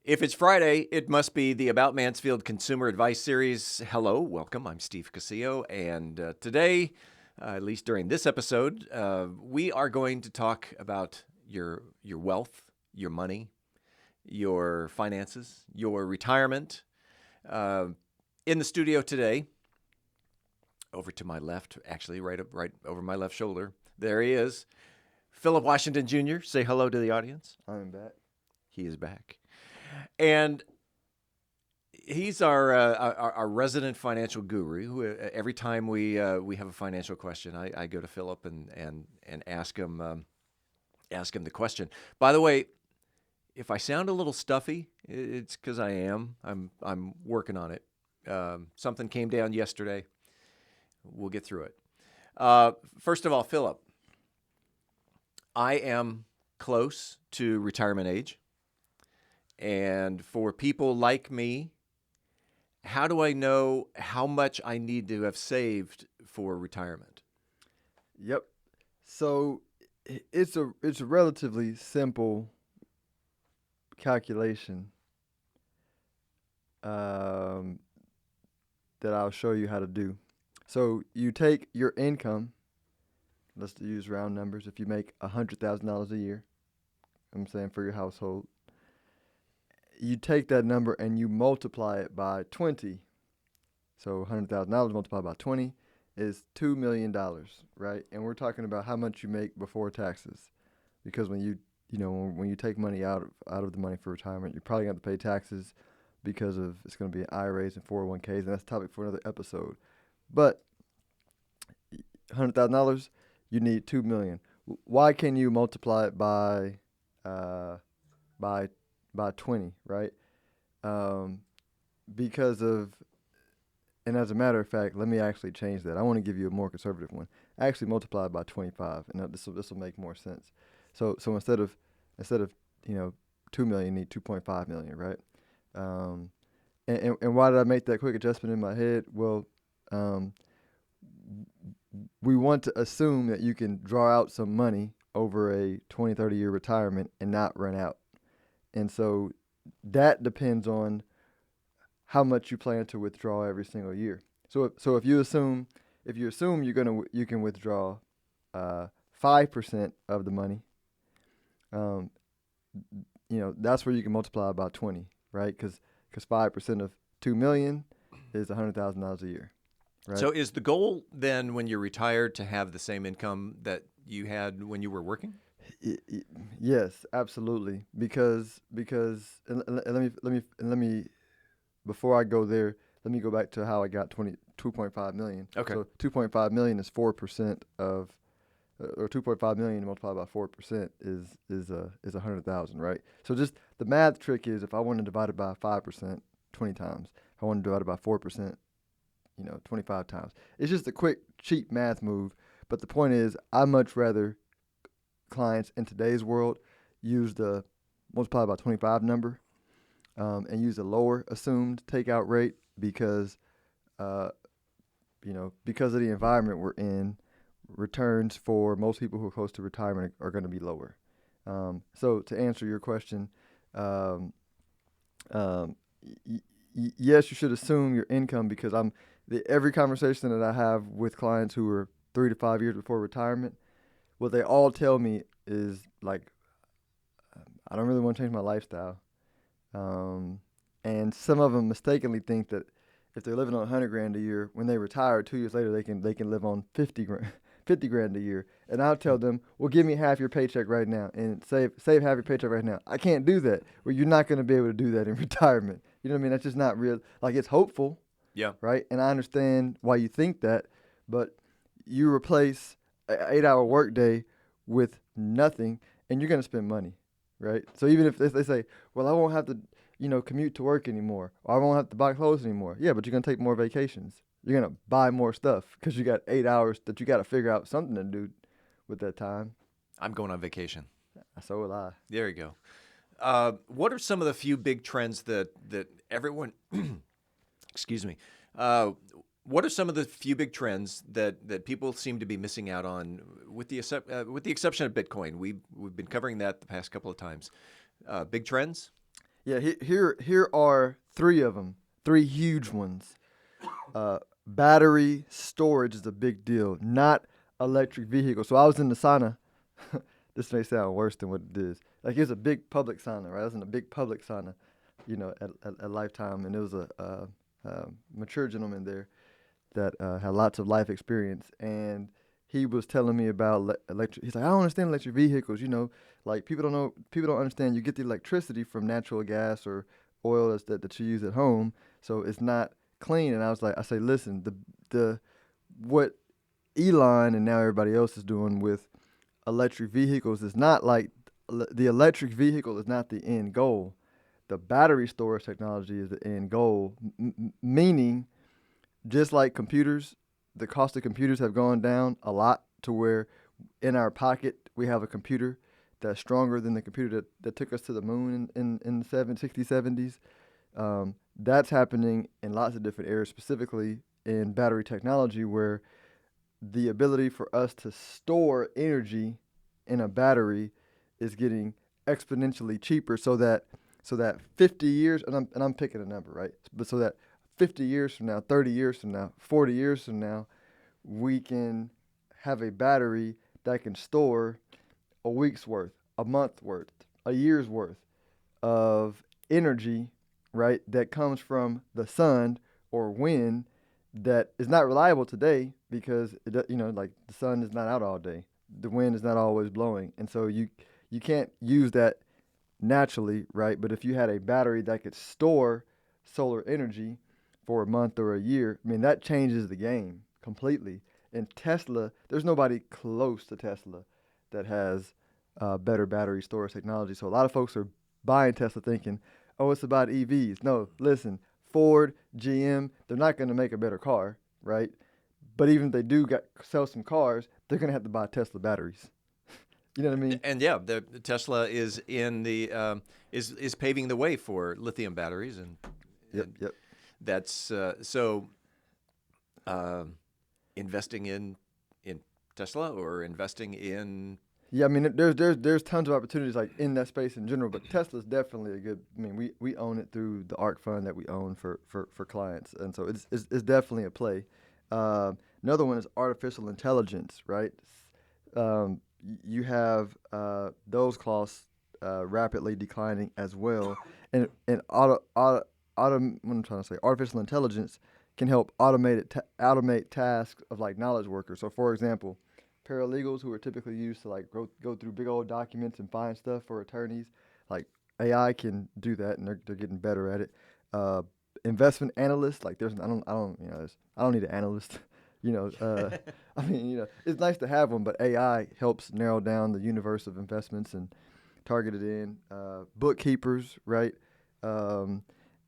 If it's Friday, it must be the About Mansfield Consumer Advice Series. Hello, welcome. I'm Steve Casillo, and today, at least during this episode, we are going to talk about your wealth, your money, your finances, your retirement. Uh, in the studio today, over to my left, actually, right over my left shoulder, there he is, Phillip Washington Jr. Say hello to the audience. I'm back. He is back. And he's our resident financial guru. Who every time we have a financial question, I go to Phillip and ask him the question. By the way, if I sound a little stuffy, it's because I am. I'm working on it. Something came down yesterday. We'll get through it. First of all, Phillip, I am close to retirement age. And for people like me, how do I know how much I need to have saved for retirement? Yep. So it's a relatively simple calculation that I'll show you how to do. So you take your income. Let's use round numbers. If you make $100,000 a year, I'm saying for your household, you take that number and you multiply it by 20. So $100,000 multiplied by 20 is $2 million, right? And we're talking about how much you make before taxes, because when you take money out of the money for retirement, you're probably going to have to pay taxes because of it's going to be IRAs and 401ks, and that's a topic for another episode. But $100,000, you need $2 million. Why can you multiply it by 20, right? Because of, and as a matter of fact, let me actually change that. I want to give you a more conservative one. Actually multiply it by 25, and this will make more sense. So instead of 2 million, you need 2.5 million, right? And why did I make that quick adjustment in my head? Well, we want to assume that you can draw out some money over a 20, 30-year retirement and not run out. And so that depends on how much you plan to withdraw every single year. So if you assume you can withdraw 5% of the money, that's where you can multiply by 20, right? Because 5% of 2 million is $100,000 a year, right? So is the goal then, when you're retired, to have the same income that you had when you were working? Yes, absolutely. Because and let me before I go there, let me go back to how I got 2.5 million. Okay. So 2.5 million is 4% of, or 2.5 million multiplied by 4% is 100,000, right? So just the math trick is, if I want to divide it by 5%, 20 times. If I want to divide it by 4%, 25 times. It's just a quick, cheap math move. But the point is, I much rather clients in today's world use the multiply by 25 number, and use a lower assumed takeout rate because of the environment we're in, returns for most people who are close to retirement are going to be lower. So to answer your question, yes, you should assume your income, because every conversation that I have with clients who are 3 to 5 years before retirement, what they all tell me is like, I don't really want to change my lifestyle. And some of them mistakenly think that if they're living on 100 grand a year, when they retire 2 years later, they can live on 50 grand a year. And I'll tell them, well, give me half your paycheck right now and save half your paycheck right now. I can't do that. Well, you're not going to be able to do that in retirement. You know what I mean? That's just not real. Like, it's hopeful. Yeah. Right. And I understand why you think that, but you replace an 8-hour workday with nothing, and you're going to spend money. Right. So even if they say, well, I won't have to, commute to work anymore, or I won't have to buy clothes anymore. Yeah, but you're going to take more vacations. You're going to buy more stuff because you got 8 hours that you got to figure out something to do with that time. I'm going on vacation. So will I. There you go. What are some of the few big trends that everyone, excuse me, what are some of the few big trends that people seem to be missing out on, with the exception of Bitcoin? We've been covering that the past couple of times. Big trends? Yeah, here are three of them, three huge ones. Battery storage is a big deal, not electric vehicles. So I was in the sauna. This may sound worse than what it is. Like, it's a big public sauna, right? I was in a big public sauna, at Lifetime, and there was a mature gentleman there that had lots of life experience, and he was telling me about electric. He's like, I don't understand electric vehicles. Like, people don't understand. You get the electricity from natural gas or oil that you use at home, so it's not clean. And I say, listen, the what Elon and now everybody else is doing with electric vehicles is not like the electric vehicle is not the end goal. The battery storage technology is the end goal, meaning just like computers, the cost of computers have gone down a lot to where in our pocket we have a computer that's stronger than the computer that took us to the moon in the 60s, 70s. That's happening in lots of different areas, specifically in battery technology, where the ability for us to store energy in a battery is getting exponentially cheaper so that 50 years, and I'm picking a number, right? But so that 50 years from now, 30 years from now, 40 years from now, we can have a battery that can store a week's worth, a month's worth, a year's worth of energy, right? That comes from the sun or wind that is not reliable today because like the sun is not out all day, the wind is not always blowing, and so you can't use that naturally, right? But if you had a battery that could store solar energy for a month or a year, I mean, that changes the game completely. And Tesla, there's nobody close to Tesla that has better battery storage technology. So a lot of folks are buying Tesla thinking, oh, it's about EVs. No, listen, Ford, GM, they're not going to make a better car, right? But even if they do sell some cars, they're going to have to buy Tesla batteries. You know what I mean? And yeah, the Tesla is in the is paving the way for lithium batteries, and, Yep, and yep. that's investing in Tesla or investing in. Yeah, I mean, there's tons of opportunities like in that space in general, but Tesla's definitely a good. I mean, we own it through the ARC fund that we own for clients, and so it's definitely a play. Another one is artificial intelligence, right? You have those costs rapidly declining as well, and what I'm trying to say, artificial intelligence can help automate tasks of like knowledge workers. So, for example, paralegals who are typically used to like go through big old documents and find stuff for attorneys, like AI can do that, and they're getting better at it. Uh, Investment analysts, like I don't need an analyst. I mean, it's nice to have one, but AI helps narrow down the universe of investments and target it in. Bookkeepers, right? Um,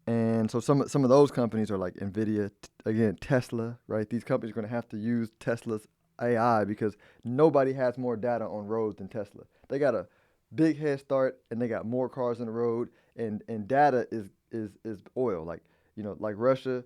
and so some of those companies are like Nvidia, again Tesla, right? These companies are going to have to use Tesla's AI because nobody has more data on roads than Tesla. They got a big head start, and they got more cars on the road, and data is oil. Like Russia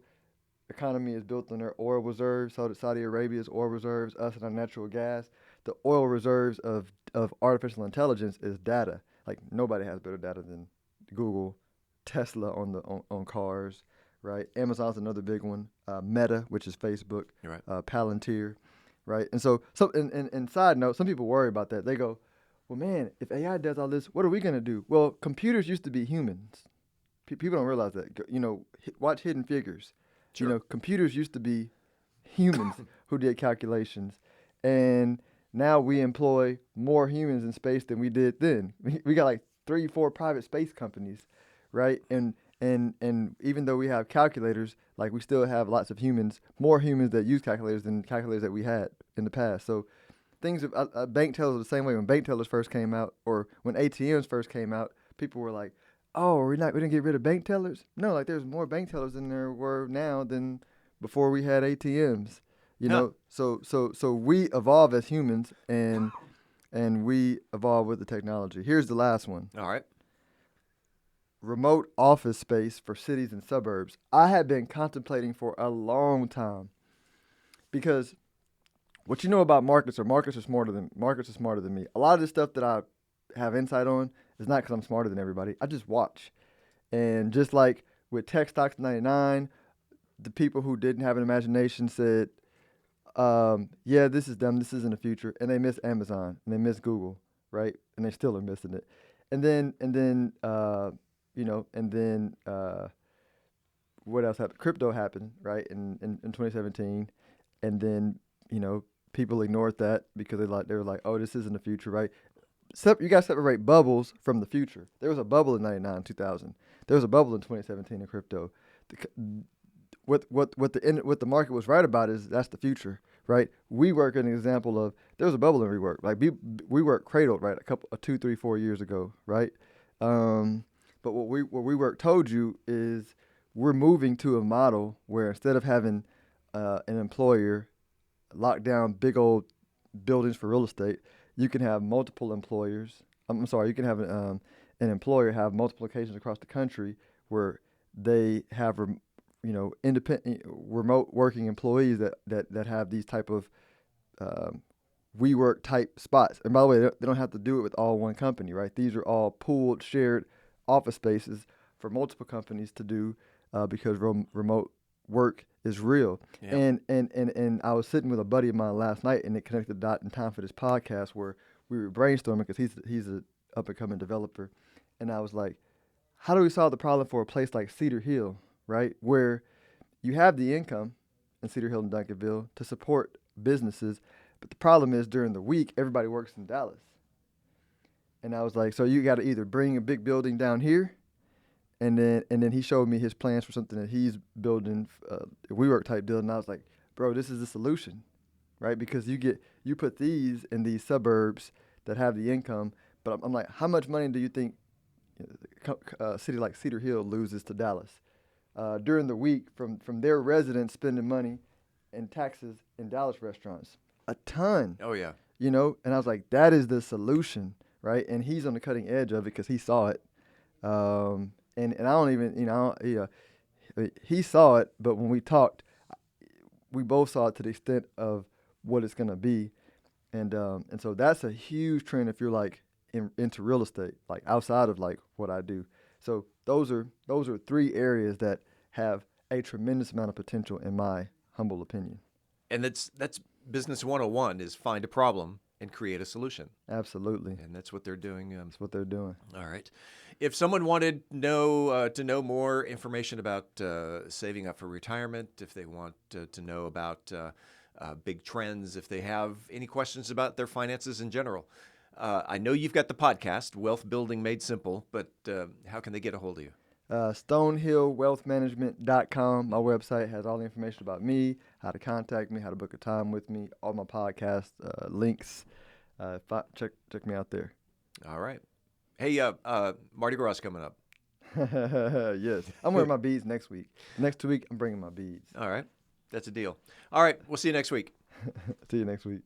economy is built on their oil reserves. Saudi Arabia's oil reserves, us and our natural gas. The oil reserves of artificial intelligence is data. Like, nobody has better data than Google, Tesla on cars, right? Amazon's another big one. Meta, which is Facebook, You're right. Palantir, right? And so and side note, some people worry about that. They go, well, man, if AI does all this, what are we gonna do? Well, computers used to be humans. People don't realize that. Watch Hidden Figures. Sure. Computers used to be humans who did calculations, and now we employ more humans in space than we did then. We got like 3, 4 private space companies, right? And even though we have calculators, like we still have lots of humans, more humans that use calculators than calculators that we had in the past. So bank tellers are the same way. When bank tellers first came out, or when ATMs first came out, people were like, oh, we didn't get rid of bank tellers? No, like there's more bank tellers than there were now than before we had ATMs. Huh. So we evolve as humans, and we evolve with the technology. Here's the last one. All right. Remote office space for cities and suburbs. I have been contemplating for a long time because what you know about markets are smarter than me. A lot of the stuff that I have insight on is not because I'm smarter than everybody. I just watch. And just like with tech stocks in '99, the people who didn't have an imagination said, yeah, this is dumb. This isn't the future. And they miss Amazon and they miss Google, right? And they still are missing it. And then what else happened? Crypto happened, right? In 2017. And then, you know, people ignored that because they were like, oh, this isn't the future, right? You got to separate bubbles from the future. There was a bubble in '99, 2000. There was a bubble in 2017 in crypto. What the market was right about is that's the future, right? WeWork an example of there was a bubble in WeWork. Like WeWork cradled right a 2, 3, 4 years ago, right? But what WeWork told you is we're moving to a model where instead of having an employer lock down big old buildings for real estate, you can have multiple employers. I'm sorry, you can have an employer have multiple locations across the country where they have independent remote working employees that have these type of WeWork type spots. And by the way, they don't have to do it with all one company, right? These are all pooled, shared office spaces for multiple companies to do because remote work is real. Yep. And I was sitting with a buddy of mine last night, and it connected the dot in time for this podcast where we were brainstorming because he's a up and coming developer, and I was like, how do we solve the problem for a place like Cedar Hill, right, where you have the income in Cedar Hill and Duncanville to support businesses, but the problem is during the week everybody works in Dallas, and I was like, so you got to either bring a big building down here. And then he showed me his plans for something that he's building, a WeWork type deal, and I was like, bro, this is the solution, right? Because you put these in these suburbs that have the income, but I'm like, how much money do you think a city like Cedar Hill loses to Dallas during the week from their residents spending money in taxes in Dallas restaurants? A ton. Oh yeah. And I was like, that is the solution, right? And he's on the cutting edge of it because he saw it. And I don't even, he saw it, but when we talked, we both saw it to the extent of what it's going to be. And so that's a huge trend if you're like into real estate, like outside of like what I do. So those are 3 areas that have a tremendous amount of potential in my humble opinion. And that's business 101 is find a problem and create a solution. Absolutely. And that's what they're doing. That's what they're doing. All right. If someone wanted to know more information about saving up for retirement, if they want to know about big trends, if they have any questions about their finances in general, I know you've got the podcast, Wealth Building Made Simple, but how can they get a hold of you? StonehillWealthManagement.com. My website has all the information about me, how to contact me, how to book a time with me, all my podcast links. Check me out there. All right. Hey, Mardi Gras is coming up. Yes. I'm wearing my beads next week. Next week, I'm bringing my beads. All right. That's a deal. All right. We'll see you next week. See you next week.